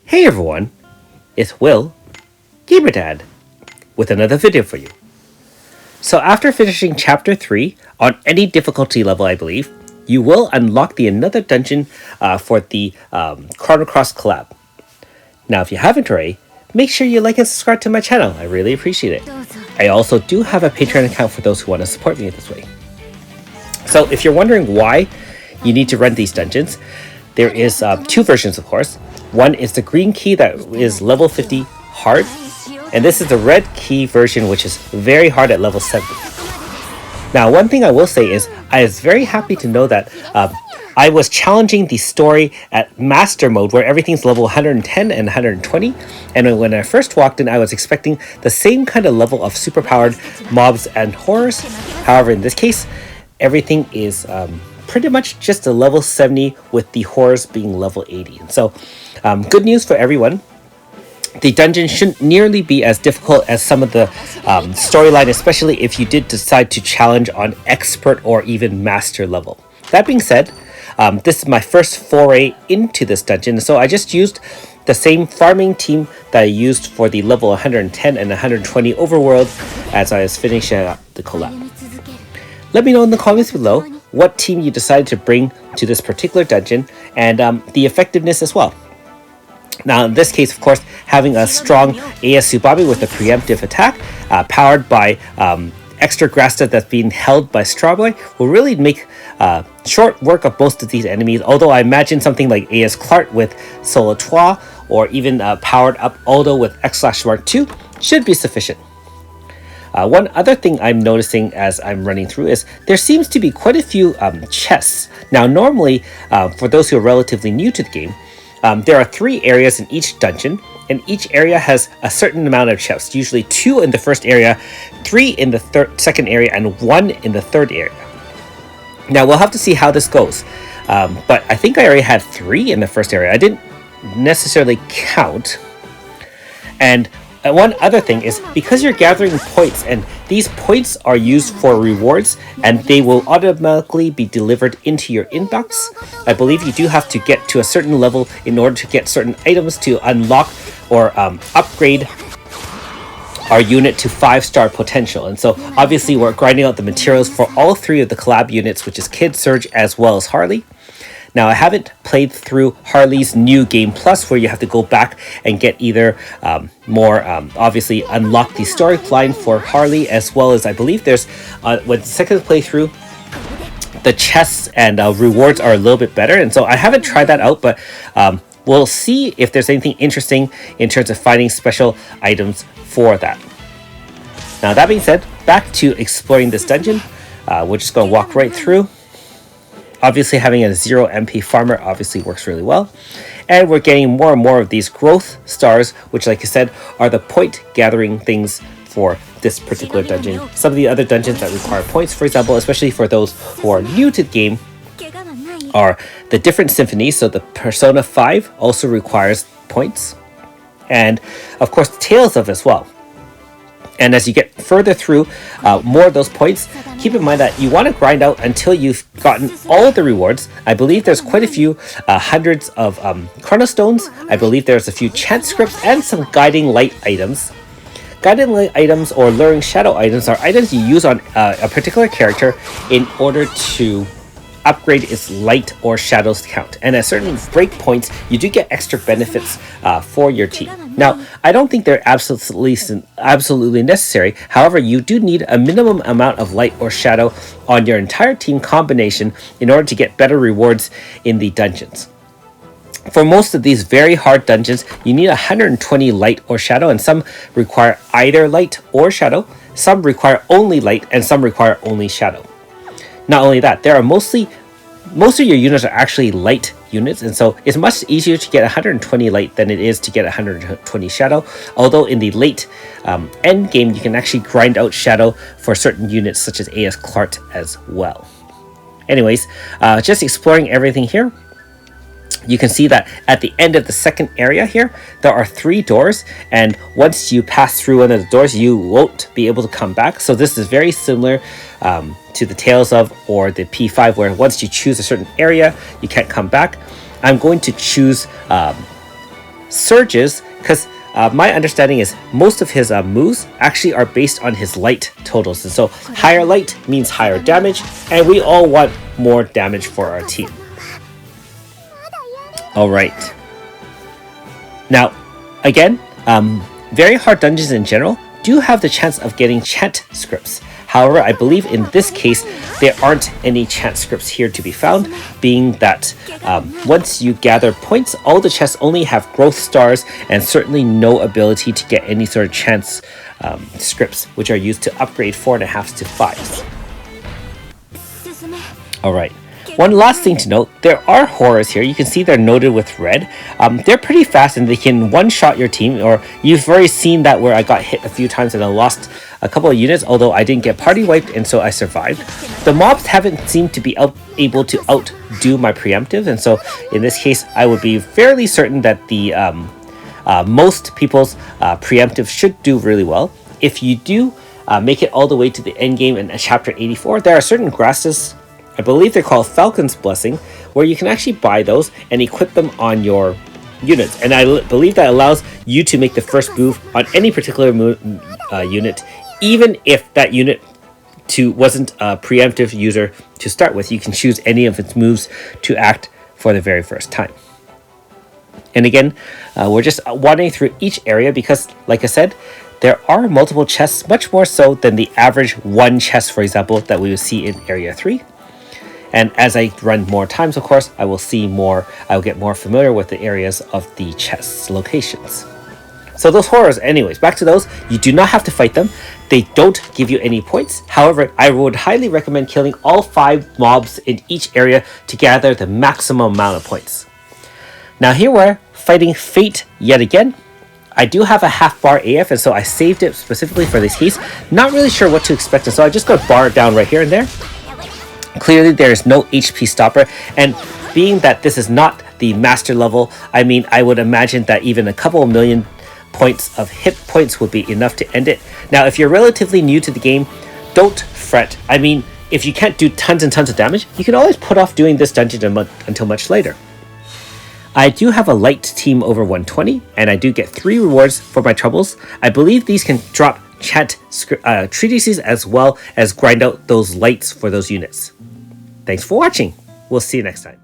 Hey everyone, it's Will, GamerDad, with another video for you. So after finishing Chapter 3 on any difficulty level, I believe, you will unlock another dungeon for the Chrono collab. Now if you haven't already, make sure you like and subscribe to my channel, I really appreciate it. I also do have a Patreon account for those who want to support me this way. So if you're wondering why you need to run these dungeons, there is two versions of course. One is the green key that is level 50 hard, and this is the red key version which is very hard at level 70. Now one thing I will say is I was very happy to know that I was challenging the story at master mode where everything's level 110 and 120, and when I first walked in I was expecting the same kind of level of superpowered mobs and horrors. However, in this case everything is pretty much just a level 70 with the horrors being level 80. And so good news for everyone. The dungeon shouldn't nearly be as difficult as some of the storyline, especially if you did decide to challenge on expert or even master level. That being said, this is my first foray into this dungeon, so I just used the same farming team that I used for the level 110 and 120 overworld as I was finishing up the collab. Let me know in the comments below what team you decided to bring to this particular dungeon and the effectiveness as well. Now in this case, of course, having a strong AS Tsubabi with a preemptive attack powered by extra Grasta that's being held by Strawboy will really make short work of most of these enemies, although I imagine something like AS Clark with Solotois or even powered up Aldo with X/Mark II should be sufficient. One other thing I'm noticing as I'm running through is there seems to be quite a few chests. Now normally, for those who are relatively new to the game, there are 3 areas in each dungeon, and each area has a certain amount of chests, usually 2 in the first area, 3 in the second area, and 1 in the third area. Now we'll have to see how this goes, but I think I already had 3 in the first area. I didn't necessarily count. And one other thing is because you're gathering points, and these points are used for rewards and they will automatically be delivered into your inbox. I believe you do have to get to a certain level in order to get certain items to unlock or upgrade our unit to 5-star potential. And so obviously we're grinding out the materials for all 3 of the collab units, which is Kid, Surge, as well as Harley. Now, I haven't played through Harley's new Game Plus, where you have to go back and get either obviously unlock the storyline for Harley, as well as I believe there's, with second playthrough, the chests and rewards are a little bit better. And so I haven't tried that out, but we'll see if there's anything interesting in terms of finding special items for that. Now, that being said, back to exploring this dungeon. We're just going to walk right through. Obviously having a 0 MP farmer obviously works really well, and we're getting more and more of these growth stars, which like I said are the point gathering things for this particular dungeon. Some of the other dungeons that require points, for example, especially for those who are new to the game, are the different symphonies. So the Persona 5 also requires points, and of course Tales of as well. And as you get further through more of those points, keep in mind that you want to grind out until you've gotten all of the rewards. I believe there's quite a few hundreds of Chrono Stones. I believe there's a few chant scripts and some guiding light items. Guiding light items or luring shadow items are items you use on a particular character in order to upgrade its light or shadows count, and at certain breakpoints you do get extra benefits for your team. Now I don't think they're absolutely necessary. However, you do need a minimum amount of light or shadow on your entire team combination in order to get better rewards in the dungeons. For most of these very hard dungeons you need 120 light or shadow, and some require either light or shadow, some require only light, and some require only shadow. Not only that, there are most of your units are actually light units, and so it's much easier to get 120 light than it is to get 120 shadow. Although in the late end game, you can actually grind out shadow for certain units such as AS Clark as well. Anyways, just exploring everything here. You can see that at the end of the second area here, there are 3 doors, and once you pass through one of the doors, you won't be able to come back. So this is very similar to the Tales of or the P5, where once you choose a certain area, you can't come back. I'm going to choose surges because my understanding is most of his moves actually are based on his light totals. And so higher light means higher damage, and we all want more damage for our team. Alright. Now, again, very hard dungeons in general do have the chance of getting chant scripts. However, I believe in this case, there aren't any chant scripts here to be found, being that once you gather points, all the chests only have growth stars and certainly no ability to get any sort of chance scripts, which are used to upgrade 4.5s to 5s. Alright. One last thing to note, there are horrors here. You can see they're noted with red. They're pretty fast and they can one-shot your team, or you've already seen that where I got hit a few times and I lost a couple of units, although I didn't get party wiped and so I survived. The mobs haven't seemed to be able to outdo my preemptive, and so in this case I would be fairly certain that the most people's preemptive should do really well. If you do make it all the way to the end game in chapter 84, there are certain grasses, I believe they're called Falcon's Blessing, where you can actually buy those and equip them on your units. And I believe that allows you to make the first move on any particular unit, even if that unit wasn't a preemptive user to start with. You can choose any of its moves to act for the very first time. And again, we're just wandering through each area because, like I said, there are multiple chests, much more so than the average one chest, for example, that we would see in Area 3. And as I run more times, of course, I will get more familiar with the areas of the chests locations. So those horrors, anyways, back to those, you do not have to fight them. They don't give you any points. However, I would highly recommend killing all 5 mobs in each area to gather the maximum amount of points. Now here we're fighting Fate yet again. I do have a half bar AF, and so I saved it specifically for this case. Not really sure what to expect, and so I just got barred down right here and there. Clearly there is no HP stopper, and being that this is not the master level, I mean, I would imagine that even a couple of million points of hit points would be enough to end it. Now, if you're relatively new to the game, don't fret. I mean, if you can't do tons and tons of damage, you can always put off doing this dungeon until much later. I do have a light team over 120, and I do get 3 rewards for my troubles. I believe these can drop chant treatises as well as grind out those lights for those units. Thanks for watching. We'll see you next time.